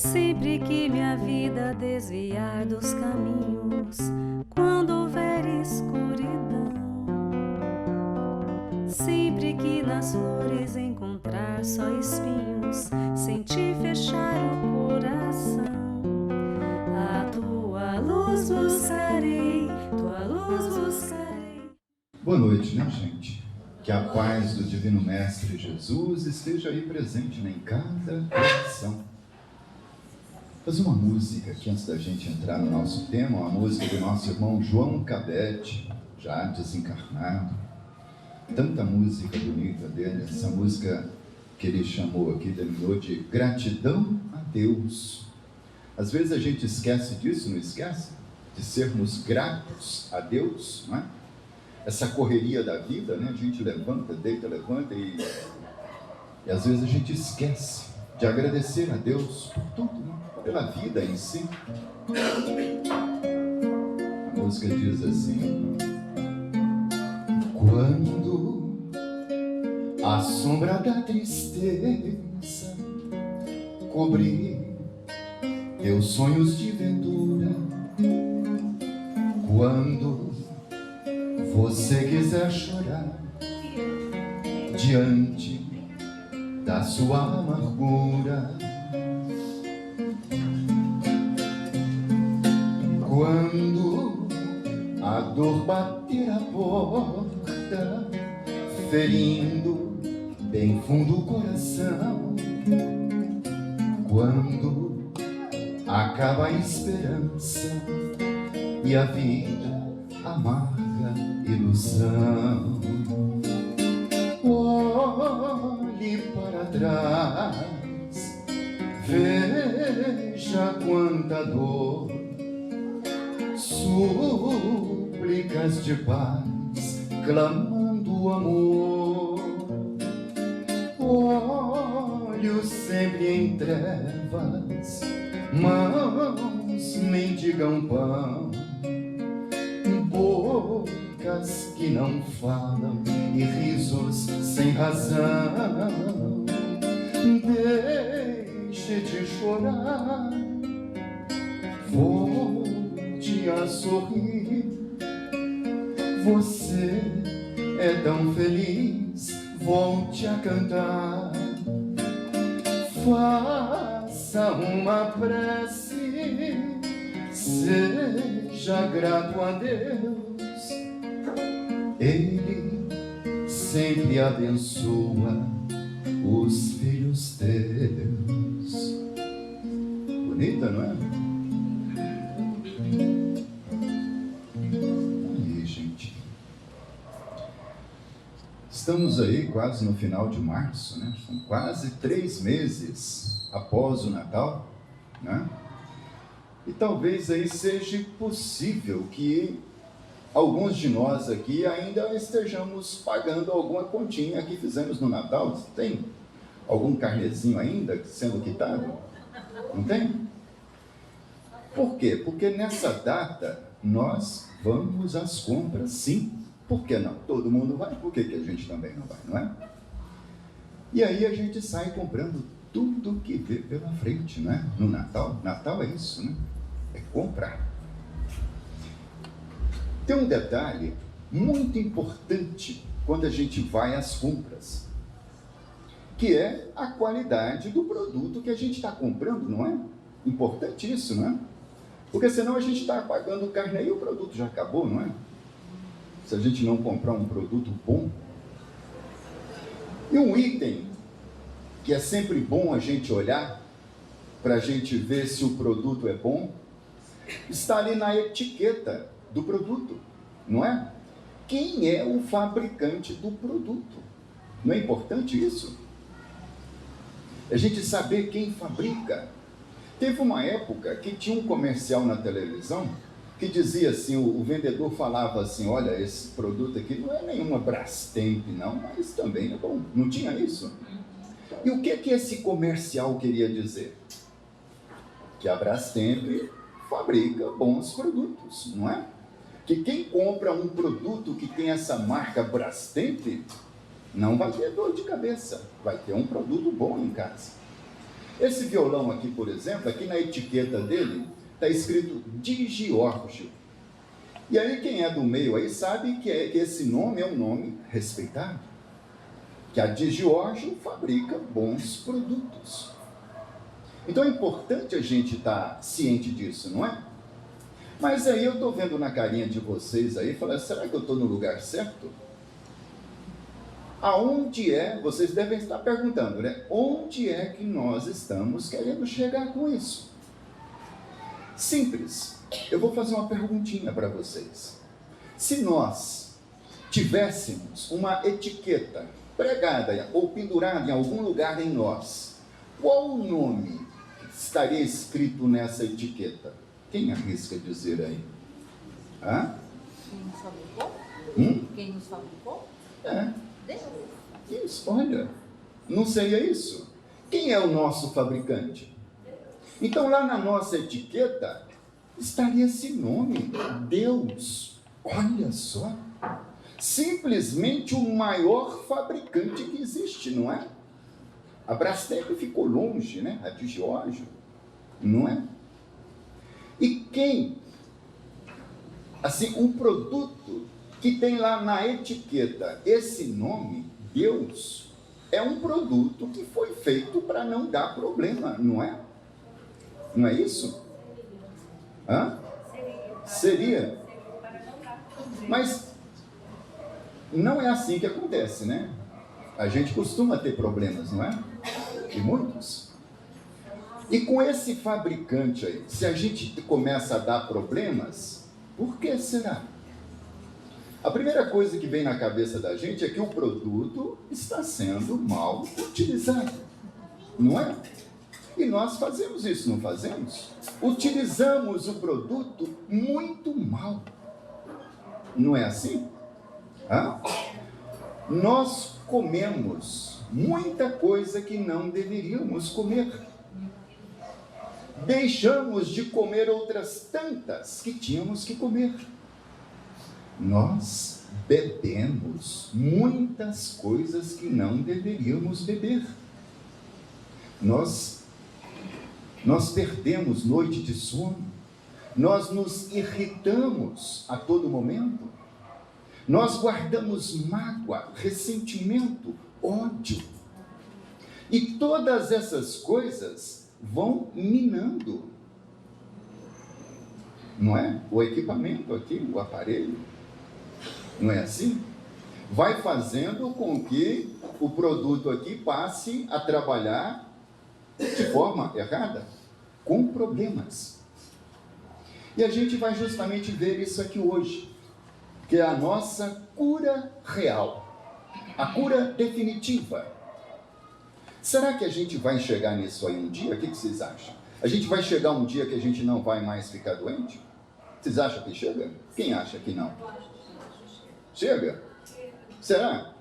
Sempre que minha vida desviar dos caminhos, quando houver escuridão, sempre que nas flores encontrar só espinhos, sentir fechar o coração, a tua luz buscarei, tua luz buscarei. Boa noite, né, gente? Que a paz do Divino Mestre Jesus esteja aí presente, né, em cada coração. Fazer uma música aqui antes da gente entrar no nosso tema, uma música do nosso irmão João Cabete, já desencarnado. Tanta música bonita dele, essa música que ele chamou aqui, denominou de Gratidão a Deus. Às vezes a gente esquece disso, não esquece? De sermos gratos a Deus, não é? Essa correria da vida, né? A gente levanta, deita, levanta e às vezes a gente esquece de agradecer a Deus por tudo, né? Pela vida em si. A música diz assim: quando a sombra da tristeza cobrir teus sonhos de ventura, quando você quiser chorar diante da sua amargura, quando a dor bater a porta, ferindo bem fundo o coração, quando acaba a esperança e a vida amarga ilusão, olhe para trás, veja quanta dor, súplicas de paz, clamando amor, olhos sempre em trevas, mãos mendigam pão, bocas que não falam e risos sem razão. Deixe de chorar, volte a sorrir. Você é tão feliz, volte a cantar. Faça uma prece, seja grato a Deus. Ele sempre abençoa os filhos teus. Bonita, não é? Aí, gente. Estamos aí quase no final de março, né? São quase 3 meses após o Natal, né? E talvez aí seja possível que alguns de nós aqui ainda estejamos pagando alguma continha que fizemos no Natal. Tem algum carnezinho ainda sendo quitado? Não tem? Por quê? Porque nessa data nós vamos às compras, sim. Por que não? Todo mundo vai, por que a gente também não vai, não é? E aí a gente sai comprando tudo que vê pela frente, não é? No Natal. Natal é isso, né? É comprar. Tem um detalhe muito importante quando a gente vai às compras, que é a qualidade do produto que a gente está comprando, não é? Importante isso, não é? Porque senão a gente está pagando carne e o produto já acabou, não é? Se a gente não comprar um produto bom. E um item que é sempre bom a gente olhar, para a gente ver se o produto é bom, está ali na etiqueta do produto, não é? Quem é o fabricante do produto? Não é importante isso? A gente saber quem fabrica. Teve uma época que tinha um comercial na televisão que dizia assim, o vendedor falava assim, olha, esse produto aqui não é nenhuma Brastemp não, mas também é bom. Não tinha isso? E o que esse comercial queria dizer? Que a Brastemp fabrica bons produtos, não é? Que quem compra um produto que tem essa marca Brastemp não vai ter dor de cabeça, vai ter um produto bom em casa. Esse violão aqui, por exemplo, aqui na etiqueta dele, está escrito Di Giorgio. E aí quem é do meio aí sabe que esse nome é um nome respeitado. Que a Di Giorgio fabrica bons produtos. Então é importante a gente estar ciente disso, não é? Mas aí eu estou vendo na carinha de vocês aí, falando, será que eu estou no lugar certo? Aonde vocês devem estar perguntando, né? Onde é que nós estamos querendo chegar com isso? Simples. Eu vou fazer uma perguntinha para vocês. Se nós tivéssemos uma etiqueta pregada ou pendurada em algum lugar em nós, qual o nome estaria escrito nessa etiqueta? Quem arrisca dizer aí? Hã? Quem nos fabricou? Quem nos fabricou? Isso, olha, não seria isso? Quem é o nosso fabricante? Então lá na nossa etiqueta estaria esse nome, Deus. Olha só, simplesmente o maior fabricante que existe, não é? A Brastemp ficou longe, né? A Di Giorgio, não é? E quem, assim, um produto que tem lá na etiqueta esse nome, Deus, é um produto que foi feito para não dar problema, não é? Não é isso? Hã? Seria. Mas não é assim que acontece, né? A gente costuma ter problemas, não é? E muitos. E com esse fabricante aí, se a gente começa a dar problemas, por que será? A primeira coisa que vem na cabeça da gente é que o produto está sendo mal utilizado, não é? E nós fazemos isso, não fazemos? Utilizamos o produto muito mal. Não é assim? Hã? Nós comemos muita coisa que não deveríamos comer. Deixamos de comer outras tantas que tínhamos que comer. Nós bebemos muitas coisas que não deveríamos beber. Nós perdemos noite de sono. Nós nos irritamos a todo momento. Nós guardamos mágoa, ressentimento, ódio. E todas essas coisas vão minando, não é? O equipamento aqui, o aparelho, não é assim? Vai fazendo com que o produto aqui passe a trabalhar de forma errada, com problemas. E a gente vai justamente ver isso aqui hoje, que é a nossa cura real, a cura definitiva. Será que a gente vai chegar nisso aí um dia? O que vocês acham? A gente vai chegar um dia que a gente não vai mais ficar doente? Vocês acham que chega? Quem acha que não? Chega? Será?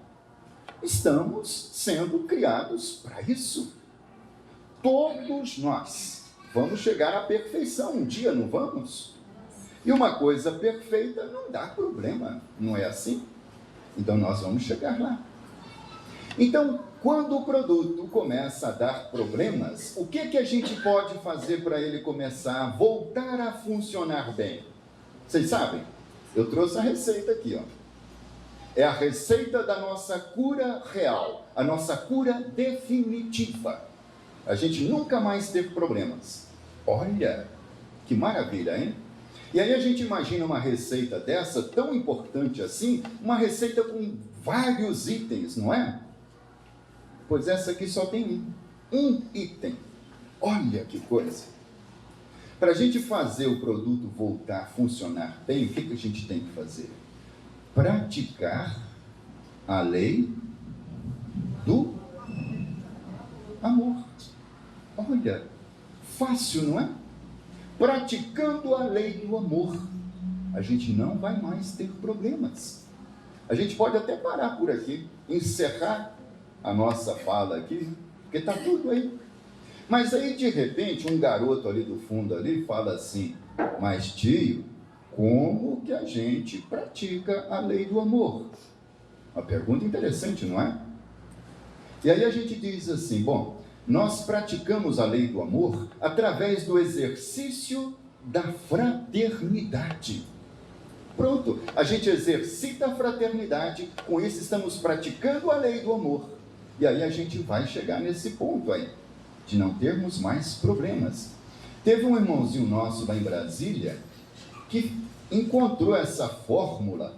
Estamos sendo criados para isso. Todos nós vamos chegar à perfeição um dia, não vamos? E uma coisa perfeita não dá problema, não é assim? Então nós vamos chegar lá. Então, quando o produto começa a dar problemas, o que a gente pode fazer para ele começar a voltar a funcionar bem? Vocês sabem? Eu trouxe a receita aqui, ó. É a receita da nossa cura real, a nossa cura definitiva. A gente nunca mais teve problemas. Olha, que maravilha, hein? E aí a gente imagina uma receita dessa, tão importante assim, uma receita com vários itens, não é? Pois essa aqui só tem um item. Olha que coisa! Para a gente fazer o produto voltar a funcionar bem, o que a gente tem que fazer? Praticar a lei do amor. Olha, fácil, não é? Praticando a lei do amor, a gente não vai mais ter problemas. A gente pode até parar por aqui, encerrar a nossa fala aqui, porque está tudo aí. Mas aí, de repente, um garoto ali do fundo ali fala assim, mas tio, como que a gente pratica a lei do amor? Uma pergunta interessante, não é? E aí a gente diz assim, bom, nós praticamos a lei do amor através do exercício da fraternidade. Pronto, a gente exercita a fraternidade, com isso estamos praticando a lei do amor. E aí a gente vai chegar nesse ponto aí, de não termos mais problemas. Teve um irmãozinho nosso lá em Brasília, que encontrou essa fórmula,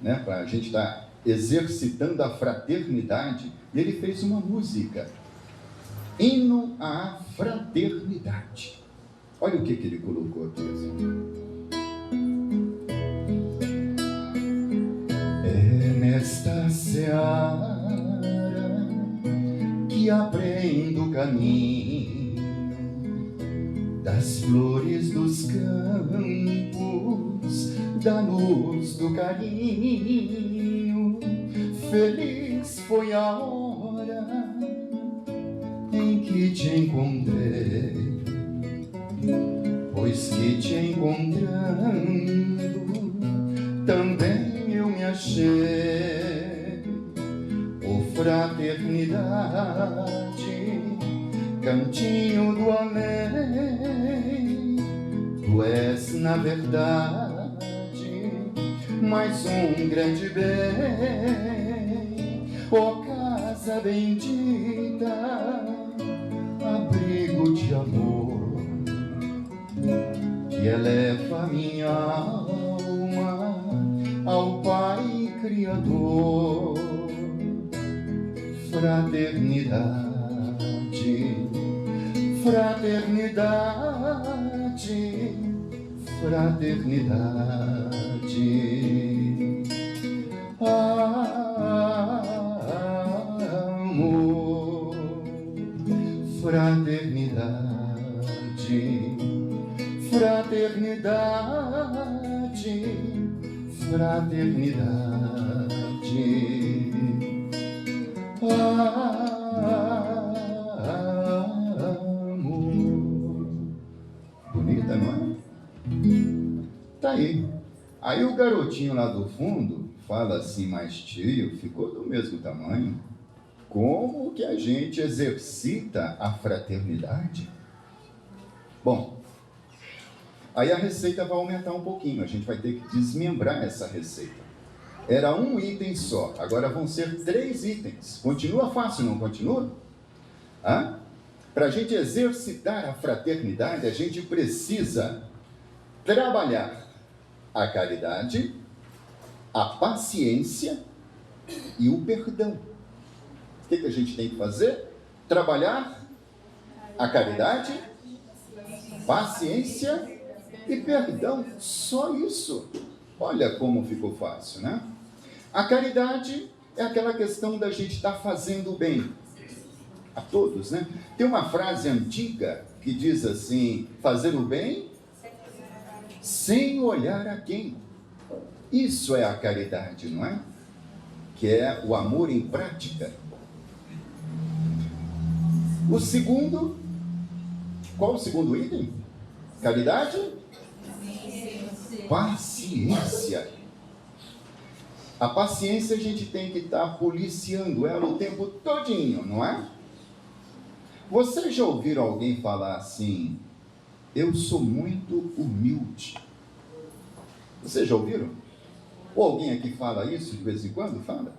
né, para a gente estar exercitando a fraternidade, e ele fez uma música, Hino à Fraternidade. Olha o que ele colocou aqui assim. É nesta seara que aprendo o caminho das flores dos campos, da luz do carinho. Feliz foi a hora em que te encontrei, pois que te encontrando também eu me achei. Oh, fraternidade, cantinho do além, tu és na verdade mais um grande bem. Oh, casa bendita, abrigo de amor, que eleva minha alma ao Pai Criador. Fraternidade, fraternidade, fraternidade, amor, fraternidade, fraternidade, fraternidade, amor. Bonita, não é? Tá aí. Aí o garotinho lá do fundo fala assim, mas tio, ficou do mesmo tamanho. Como que a gente exercita a fraternidade? Bom, aí a receita vai aumentar um pouquinho, a gente vai ter que desmembrar essa receita. Era um item só, agora vão ser 3 itens. Continua fácil, não continua? Para a gente exercitar a fraternidade, a gente precisa trabalhar a caridade, a paciência e o perdão. O que a gente tem que fazer? Trabalhar a caridade, paciência e perdão. Só isso. Olha como ficou fácil, né? A caridade é aquela questão da gente estar fazendo o bem a todos, né? Tem uma frase antiga que diz assim, fazer o bem sem olhar a quem. Isso é a caridade, não é? Que é o amor em prática. O segundo, qual o segundo item? Caridade? Paciência. A paciência a gente tem que estar policiando ela o tempo todinho, não é? Vocês já ouviram alguém falar assim, eu sou muito humilde? Vocês já ouviram? Ou alguém aqui fala isso de vez em quando? Fala.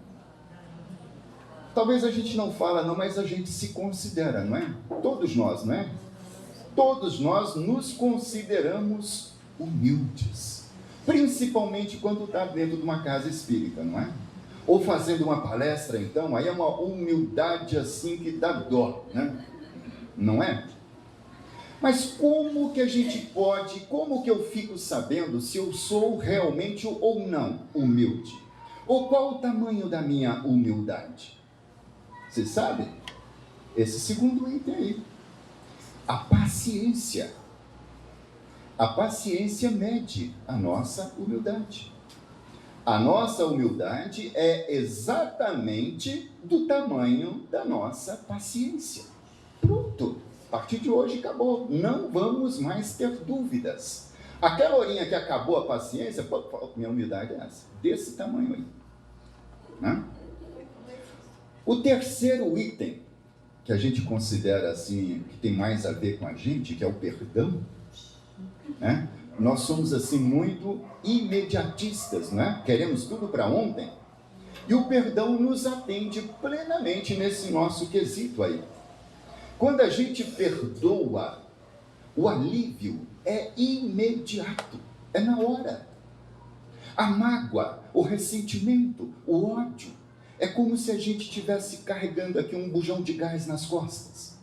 Talvez a gente não fala não, mas a gente se considera, não é? Todos nós, não é? Todos nós nos consideramos humildes. Principalmente quando está dentro de uma casa espírita, não é? Ou fazendo uma palestra, então, aí é uma humildade assim que dá dó, né? Não é? Mas como que a gente pode, como que eu fico sabendo se eu sou realmente ou não humilde? Ou qual o tamanho da minha humildade? Vocês sabem? Esse segundo item aí. A paciência. A paciência mede a nossa humildade. A nossa humildade é exatamente do tamanho da nossa paciência. Pronto. A partir de hoje acabou. Não vamos mais ter dúvidas. Aquela horinha que acabou a paciência, minha humildade é essa. Desse tamanho aí. Né? O terceiro item que a gente considera assim, que tem mais a ver com a gente, que é o perdão, né? Nós somos assim muito imediatistas, né? Queremos tudo para ontem. E o perdão nos atende plenamente nesse nosso quesito aí. Quando a gente perdoa, o alívio é imediato, é na hora. A mágoa, o ressentimento, o ódio, é como se a gente estivesse carregando aqui um bujão de gás nas costas.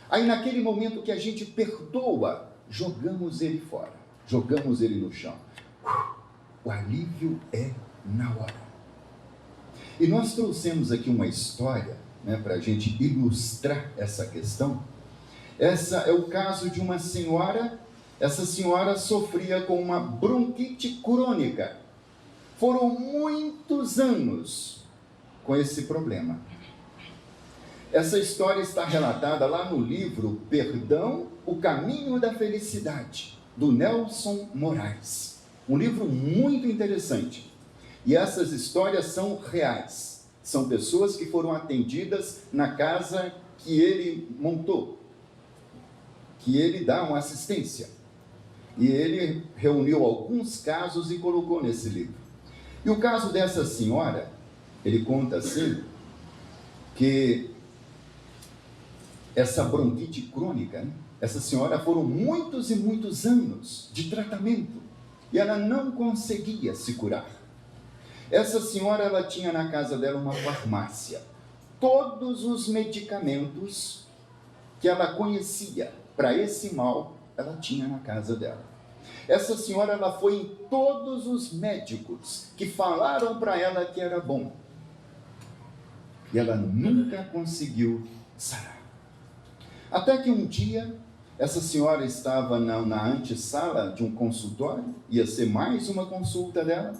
Aí naquele momento que a gente perdoa, jogamos ele fora, jogamos ele no chão. O alívio é na hora. E nós trouxemos aqui uma história, né, para a gente ilustrar essa questão. Essa é o caso de uma senhora. Essa senhora sofria com uma bronquite crônica. Foram muitos anos com esse problema. Essa história está relatada lá no livro Perdão, o Caminho da Felicidade, do Nelson Moraes. Um livro muito interessante. E essas histórias são reais. São pessoas que foram atendidas na casa que ele montou, que ele dá uma assistência. E ele reuniu alguns casos e colocou nesse livro. E o caso dessa senhora, ele conta assim, que essa bronquite crônica, né? Essa senhora foram muitos e muitos anos de tratamento e ela não conseguia se curar. Essa senhora, ela tinha na casa dela uma farmácia. Todos os medicamentos que ela conhecia para esse mal, ela tinha na casa dela. Essa senhora, ela foi em todos os médicos que falaram para ela que era bom. E ela nunca conseguiu sarar. Até que um dia, essa senhora estava na antessala de um consultório, ia ser mais uma consulta dela,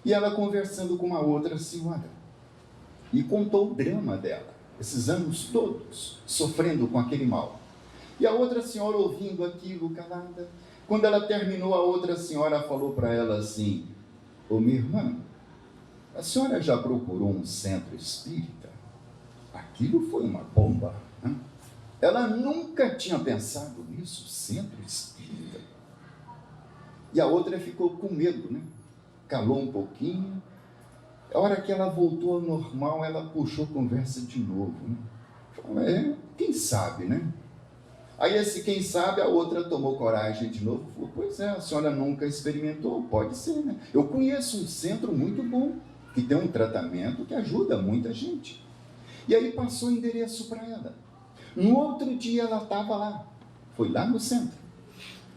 e ela conversando com uma outra senhora, e contou o drama dela, esses anos todos, sofrendo com aquele mal. E a outra senhora ouvindo aquilo, calada. Quando ela terminou, a outra senhora falou para ela assim: ô minha irmã, a senhora já procurou um centro espírita? Aquilo foi uma bomba, né? Ela nunca tinha pensado nisso, centro espírita. E a outra ficou com medo, né? Calou um pouquinho. A hora que ela voltou ao normal, ela puxou conversa de novo, né? Falou, quem sabe, né? Aí esse quem sabe, a outra tomou coragem de novo, falou, pois é, a senhora nunca experimentou, pode ser, né? Eu conheço um centro muito bom, que tem um tratamento que ajuda muita gente. E aí passou o endereço para ela. No outro dia ela estava lá, foi lá no centro,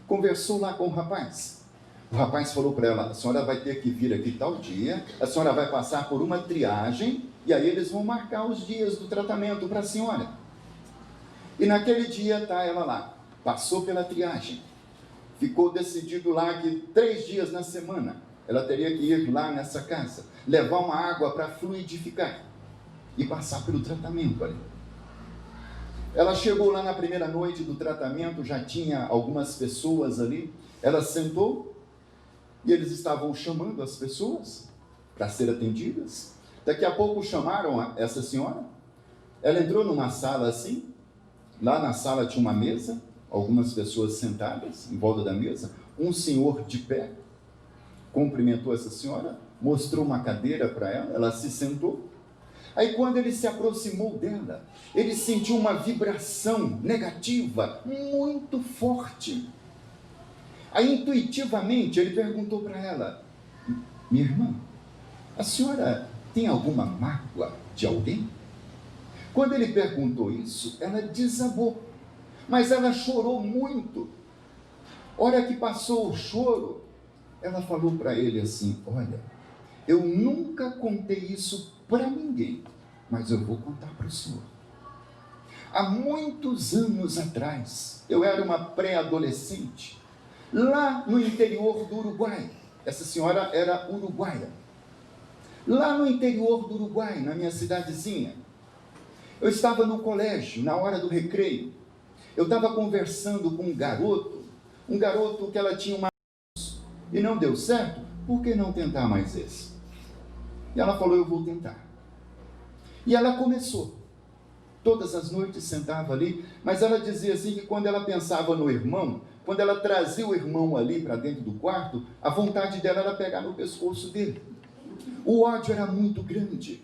conversou lá com o rapaz. O rapaz falou para ela, a senhora vai ter que vir aqui tal dia, a senhora vai passar por uma triagem, e aí eles vão marcar os dias do tratamento para a senhora. E naquele dia está ela lá, passou pela triagem, ficou decidido lá que 3 dias na semana ela teria que ir lá nessa casa, levar uma água para fluidificar e passar pelo tratamento ali. Ela chegou lá na primeira noite do tratamento, já tinha algumas pessoas ali, ela sentou e eles estavam chamando as pessoas para ser atendidas. Daqui a pouco chamaram essa senhora, ela entrou numa sala assim. Lá na sala tinha uma mesa, algumas pessoas sentadas em volta da mesa, um senhor de pé, cumprimentou essa senhora, mostrou uma cadeira para ela, ela se sentou. Aí quando ele se aproximou dela, ele sentiu uma vibração negativa muito forte. Aí intuitivamente ele perguntou para ela, minha irmã, a senhora tem alguma mágoa de alguém? Quando ele perguntou isso, ela desabou, mas ela chorou muito. Hora que passou o choro, ela falou para ele assim, olha, eu nunca contei isso para ninguém, mas eu vou contar para o senhor. Há muitos anos atrás, eu era uma pré-adolescente, lá no interior do Uruguai. Essa senhora era uruguaia. Lá no interior do Uruguai, na minha cidadezinha, eu estava no colégio, na hora do recreio. Eu estava conversando com um garoto que ela tinha uma... E não deu certo, por que não tentar mais esse? E ela falou, eu vou tentar. E ela começou. todas as noites sentava ali, mas ela dizia assim que quando ela pensava no irmão, quando ela trazia o irmão ali para dentro do quarto, a vontade dela era pegar no pescoço dele. O ódio era muito grande.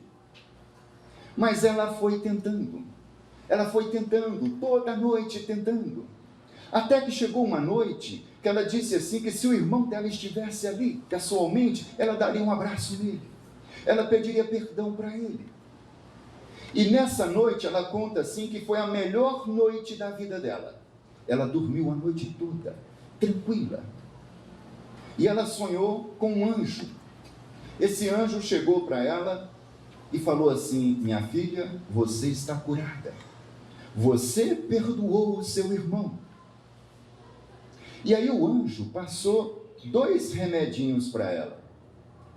Mas ela foi tentando, toda noite tentando. Até que chegou uma noite que ela disse assim que se o irmão dela estivesse ali, casualmente, ela daria um abraço nele. Ela pediria perdão para ele. E nessa noite ela conta assim que foi a melhor noite da vida dela. Ela dormiu a noite toda, tranquila. E ela sonhou com um anjo. Esse anjo chegou para ela e falou assim: minha filha, você está curada. Você perdoou o seu irmão. E aí o anjo passou 2 remedinhos para ela.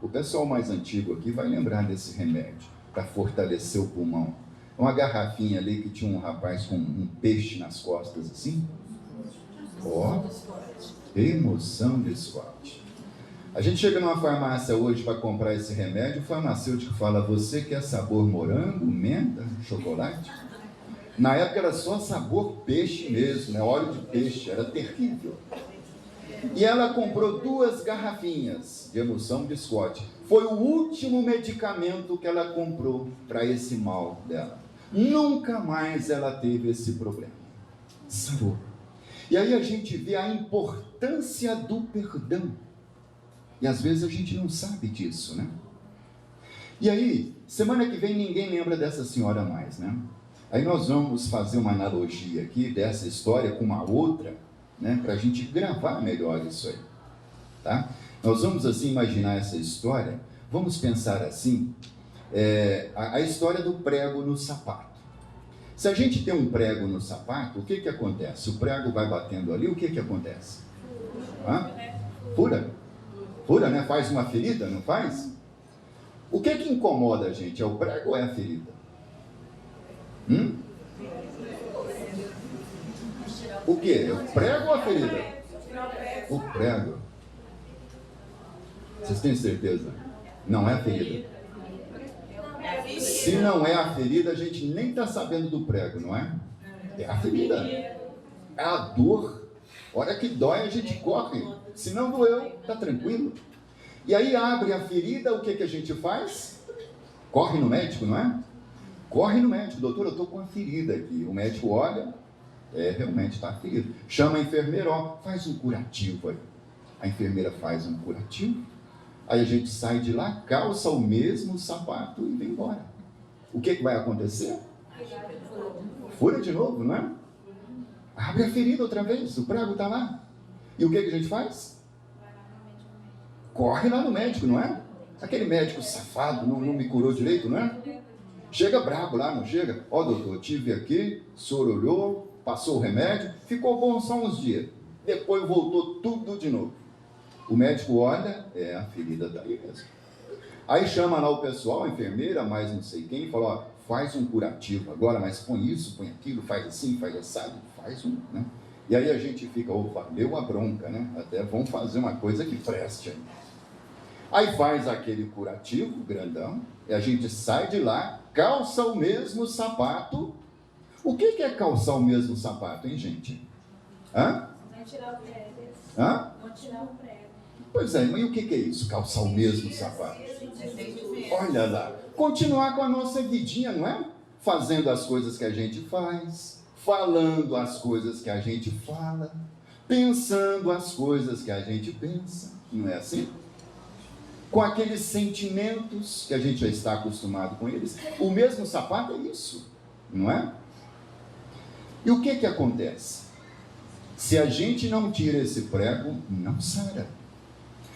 O pessoal mais antigo aqui vai lembrar desse remédio, para fortalecer o pulmão. Uma garrafinha ali que tinha um rapaz com um peixe nas costas assim. Ó, emoção de Scott. A gente chega numa farmácia hoje para comprar esse remédio, o farmacêutico fala: você quer sabor morango, menta, chocolate? Na época era só sabor peixe mesmo, né? Óleo de peixe, era terrível. E ela comprou 2 garrafinhas de emoção de Scott. Foi o último medicamento que ela comprou para esse mal dela. Nunca mais ela teve esse problema. Sarou. E aí a gente vê a importância do perdão. E às vezes a gente não sabe disso, né? E aí, semana que vem ninguém lembra dessa senhora mais, né? Aí nós vamos fazer uma analogia aqui dessa história com uma outra, né? Para a gente gravar melhor isso aí, tá? Nós vamos assim imaginar essa história, vamos pensar assim, a história do prego no sapato. Se a gente tem um prego no sapato, o que que acontece? O prego vai batendo ali, o que que acontece? Fura? Fura, né? Faz uma ferida, não faz? O que que incomoda a gente? É o prego ou é a ferida? O que? É o prego ou a ferida? O prego. Vocês têm certeza? Não é a ferida. Se não é a ferida, a gente nem está sabendo do prego, não é? É a ferida. É a dor. A hora que dói, a gente corre. Se não doeu, está tranquilo. E aí abre a ferida, o que que a gente faz? Corre no médico, não é? Corre no médico. Doutor, eu estou com uma ferida aqui. O médico olha, realmente está ferido. Chama a enfermeira, ó, faz um curativo aí. A enfermeira faz um curativo. Aí a gente sai de lá, calça o mesmo sapato e vem embora. O que que vai acontecer? Fura de novo, não é? Abre a ferida outra vez, o prego está lá. E o que que a gente faz? Corre lá no médico, não é? Aquele médico safado não me curou direito, não é? Chega brabo lá, não chega? Ó, doutor, tive aqui, o senhor olhou, passou o remédio, ficou bom só uns dias. Depois voltou tudo de novo. O médico olha, a ferida está aí mesmo. Aí chama lá o pessoal, a enfermeira, mais não sei quem, e fala: ó, faz um curativo agora, mas põe isso, põe aquilo, faz assim, faz assado, faz um, né? E aí a gente fica: opa, deu a bronca, né? Até vamos fazer uma coisa que preste aí. Aí faz aquele curativo grandão, e a gente sai de lá, calça o mesmo sapato. O que que é calçar o mesmo sapato, hein, gente? Hã? Não tirar o prego. Hã? Não tirar o prego. Pois é, mas e o que que é isso, calçar o mesmo sapato? Olha lá, continuar com a nossa vidinha, não é? Fazendo as coisas que a gente faz, falando as coisas que a gente fala, pensando as coisas que a gente pensa, não é assim? Com aqueles sentimentos que a gente já está acostumado com eles. O mesmo sapato é isso, não é? E o que que acontece? Se a gente não tira esse prego, não sara.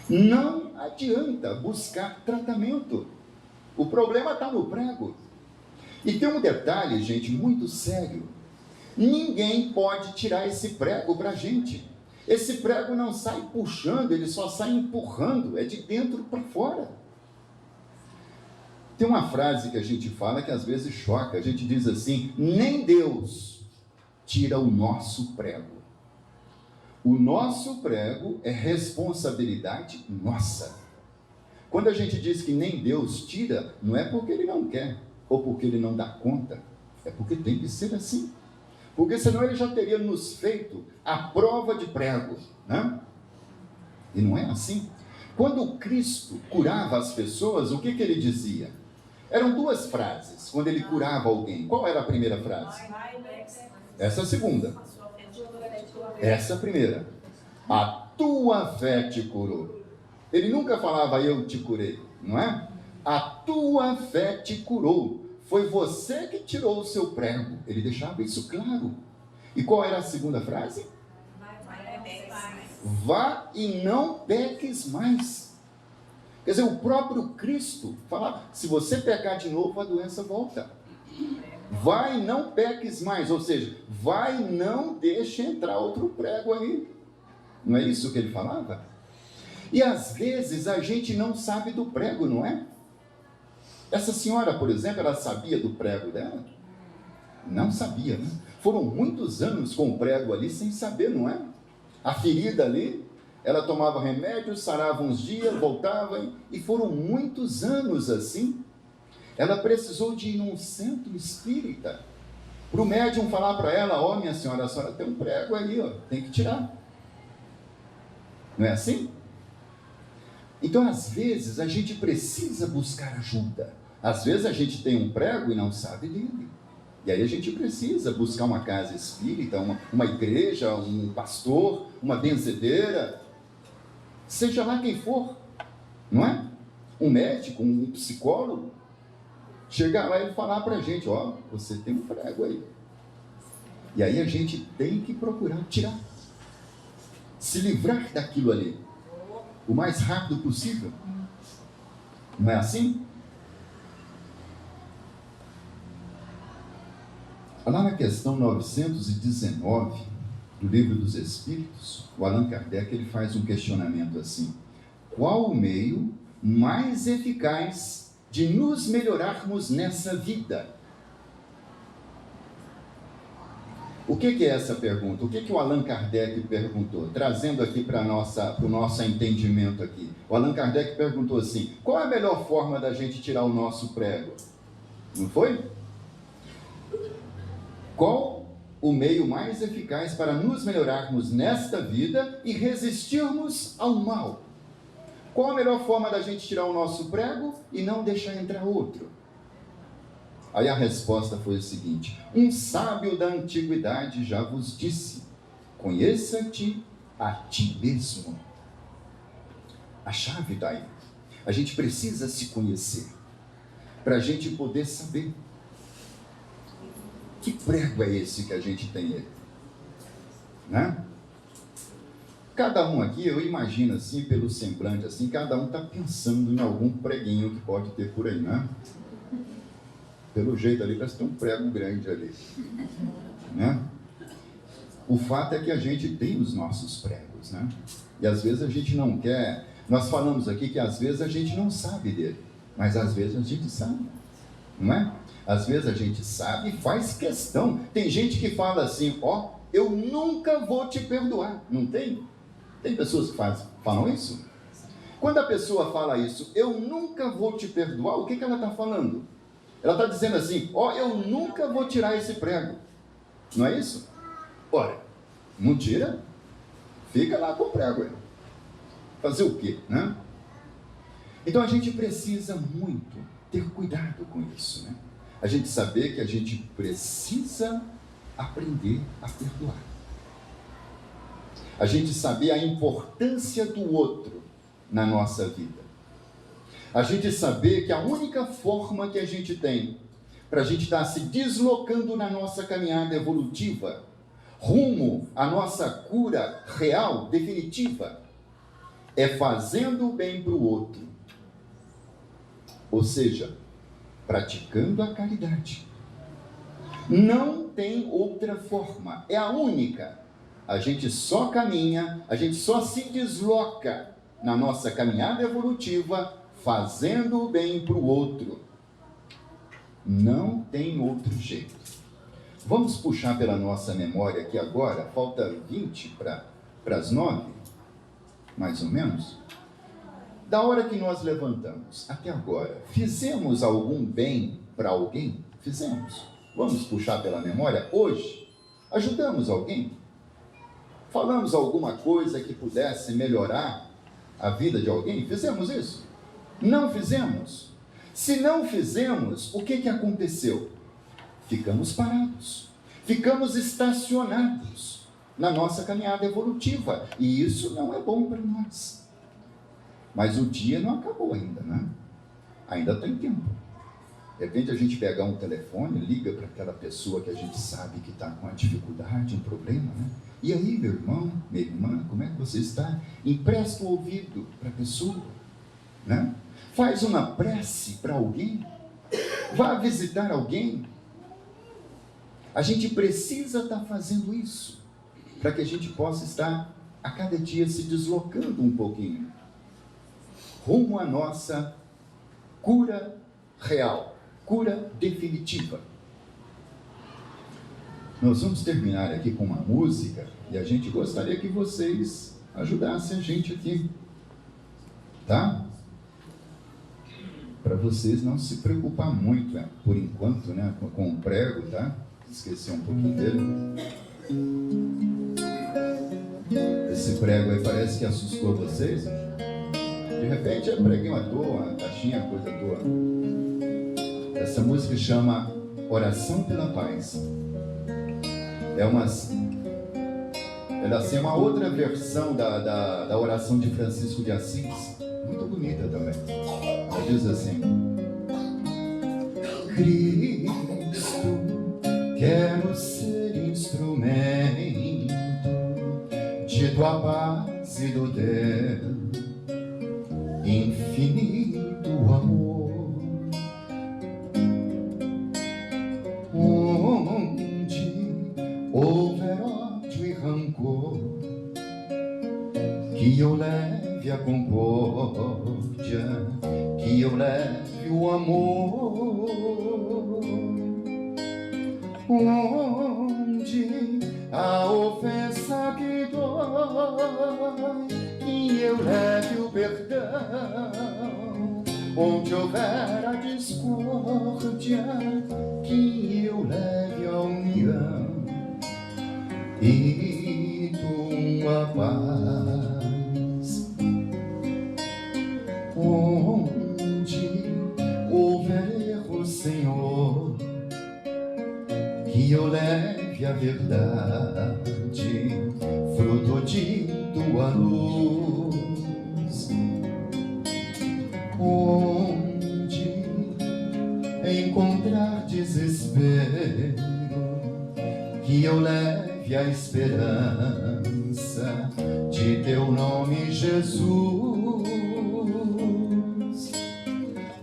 Não adianta buscar tratamento. O problema está no prego. E tem um detalhe, gente, muito sério. Ninguém pode tirar esse prego para a gente. Esse prego não sai puxando, ele só sai empurrando, é de dentro para fora. Tem uma frase que a gente fala que às vezes choca, a gente diz assim: nem Deus tira o nosso prego. O nosso prego é responsabilidade nossa. Quando a gente diz que nem Deus tira, não é porque ele não quer, ou porque ele não dá conta. É porque tem que ser assim. Porque senão ele já teria nos feito a prova de prego, né? E não é assim. Quando Cristo curava as pessoas, o que ele dizia? Eram duas frases, quando ele curava alguém. Qual era a primeira frase? Essa é a segunda. Essa é a primeira. A tua fé te curou. Ele nunca falava, eu te curei, não é? A tua fé te curou. Foi você que tirou o seu prego. Ele deixava isso claro. E qual era a segunda frase? Vá e não peques mais. Quer dizer, o próprio Cristo fala, se você pecar de novo, a doença volta. Vai e não peques mais, ou seja, vai e não deixe entrar outro prego aí. Não é isso que ele falava? E às vezes a gente não sabe do prego, não é? Essa senhora, por exemplo, ela sabia do prego dela? Não sabia, né? Foram muitos anos com o prego ali sem saber, não é? A ferida ali, ela tomava remédio, sarava uns dias, voltava, e foram muitos anos assim. Ela precisou de ir num centro espírita, para o médium falar para ela, ó, minha senhora, a senhora tem um prego aí, ó, tem que tirar. Não é assim? Então, às vezes, a gente precisa buscar ajuda. Às vezes, a gente tem um prego e não sabe dele. E aí a gente precisa buscar uma casa espírita, uma igreja, um pastor, uma benzedeira, seja lá quem for, não é? Um médico, um psicólogo, chegar lá e falar para a gente, ó, você tem um prego aí. E aí a gente tem que procurar tirar, se livrar daquilo ali, o mais rápido possível. Não é assim? Lá na questão 919 do Livro dos Espíritos, o Allan Kardec ele faz um questionamento assim: qual o meio mais eficaz de nos melhorarmos nessa vida? O que é essa pergunta? O que o Allan Kardec perguntou? Trazendo aqui para o nosso entendimento aqui. O Allan Kardec perguntou assim: qual é a melhor forma da gente tirar o nosso prego? Não foi? Qual o meio mais eficaz para nos melhorarmos nesta vida e resistirmos ao mal? Qual a melhor forma da gente tirar o nosso prego e não deixar entrar outro? Aí a resposta foi o seguinte: um sábio da antiguidade já vos disse, conheça-te a ti mesmo. A chave está aí. A gente precisa se conhecer, para a gente poder saber. Que prego é esse que a gente tem aí? Né? Cada um aqui, eu imagino assim, pelo semblante assim, cada um está pensando em algum preguinho que pode ter por aí, né? Pelo jeito ali, parece que tem um prego grande ali, né? O fato é que a gente tem os nossos pregos, né? E às vezes a gente não quer, nós falamos aqui que às vezes a gente não sabe dele, mas às vezes a gente sabe, não é? Às vezes a gente sabe e faz questão. Tem gente que fala assim, ó, eu nunca vou te perdoar. Não tem? Tem pessoas que falam isso? Quando a pessoa fala isso, eu nunca vou te perdoar, o que ela está falando? Ela está dizendo assim, ó, eu nunca vou tirar esse prego. Não é isso? Ora, não tira, fica lá com o prego. Fazer o quê, né? Então a gente precisa muito ter cuidado com isso, né? A gente saber que a gente precisa aprender a perdoar. A gente saber a importância do outro na nossa vida. A gente saber que a única forma que a gente tem para a gente estar se deslocando na nossa caminhada evolutiva, rumo à nossa cura real, definitiva, é fazendo o bem para o outro. Ou seja, praticando a caridade. Não tem outra forma, é a única. A gente só caminha, a gente só se desloca na nossa caminhada evolutiva, fazendo o bem para o outro. Não tem outro jeito. Vamos puxar pela nossa memória aqui agora, falta 20 para as 9, mais ou menos. Da hora que nós levantamos até agora, fizemos algum bem para alguém? Fizemos. Vamos puxar pela memória. Hoje, ajudamos alguém? Falamos alguma coisa que pudesse melhorar a vida de alguém? Fizemos isso? Não fizemos? Se não fizemos, o que aconteceu? Ficamos parados. Ficamos estacionados na nossa caminhada evolutiva. E isso não é bom para nós. Mas o dia não acabou ainda, né? Ainda tem tempo. De repente a gente pega um telefone, liga para aquela pessoa que a gente sabe que está com uma dificuldade, um problema, né? E aí, meu irmão, minha irmã, como é que você está? Empresta o ouvido para a pessoa, né? Faz uma prece para alguém. Vá visitar alguém. A gente precisa estar fazendo isso para que a gente possa estar a cada dia se deslocando um pouquinho rumo à nossa cura real, cura definitiva. Nós vamos terminar aqui com uma música e a gente gostaria que vocês ajudassem a gente aqui, tá? Para vocês não se preocupar muito, por enquanto, né, com o prego, tá? Esqueci um pouquinho dele. Esse prego aí parece que assustou vocês. De repente é preguinho à toa, uma caixinha, coisa à toa. Essa música chama Oração pela Paz. Ela assim, é uma outra versão da oração de Francisco de Assis. Muito bonita também. Ela diz assim: Cristo, quero ser instrumento de tua paz e do teu infinito amor, onde houver ódio e rancor, que eu leve a concórdia, que eu leve o amor, onde a ofensa que dói, que eu leve o perdão, onde houver a discórdia, que eu leve a união e tua paz, onde houver erro, Senhor, que eu leve a verdade, fruto de tua luz, onde encontrar desespero, que eu leve a esperança de teu nome, Jesus,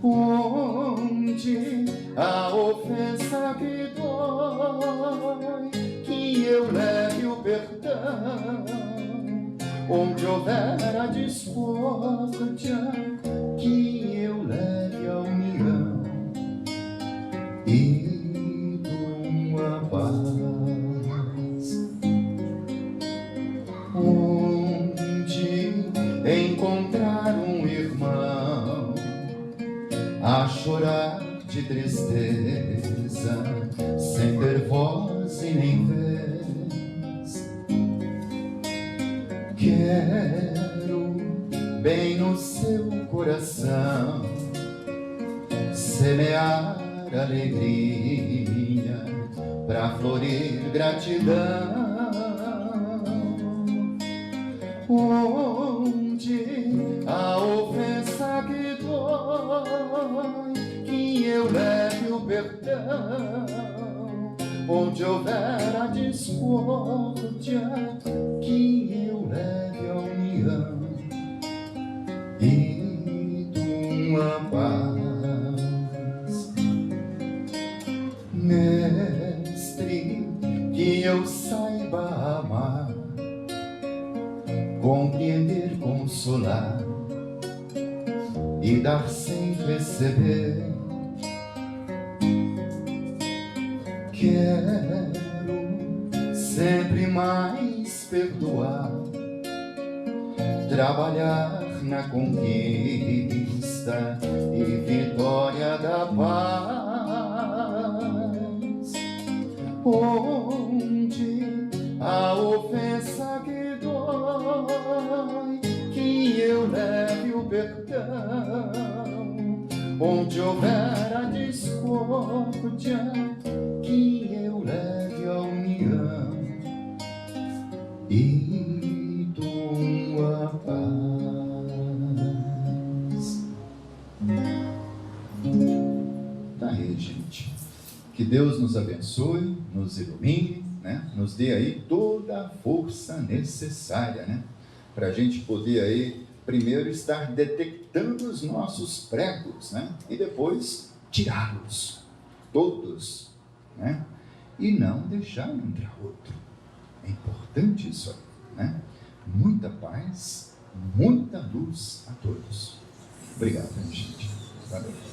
onde a ofensa que dói, que eu leve o perdão, onde houver a discórdia, que eu leve a união e tua paz, onde encontrar um irmão a chorar de tristeza, sem ter voz e nem vez. Quero bem no seu coração semear alegria pra florir gratidão, onde a ofensa que dói, que eu leve o perdão, onde houver a discórdia, que eu leve a união e tua paz. Mestre, que eu saiba amar, compreender, consolar e dar sem receber. Quero sempre mais perdoar, trabalhar na conquista e vitória da paz. onde houver a discórdia, que eu leve a união e tua paz. Tá aí, gente. Que Deus nos abençoe, nos ilumine, né? Nos dê aí toda a força necessária, né? Para a gente poder aí, primeiro, estar detectando os nossos pregos, né? E depois tirá-los, todos, né? E não deixar entrar outro. É importante isso aí, né? Muita paz, muita luz a todos. Obrigado, gente. Valeu.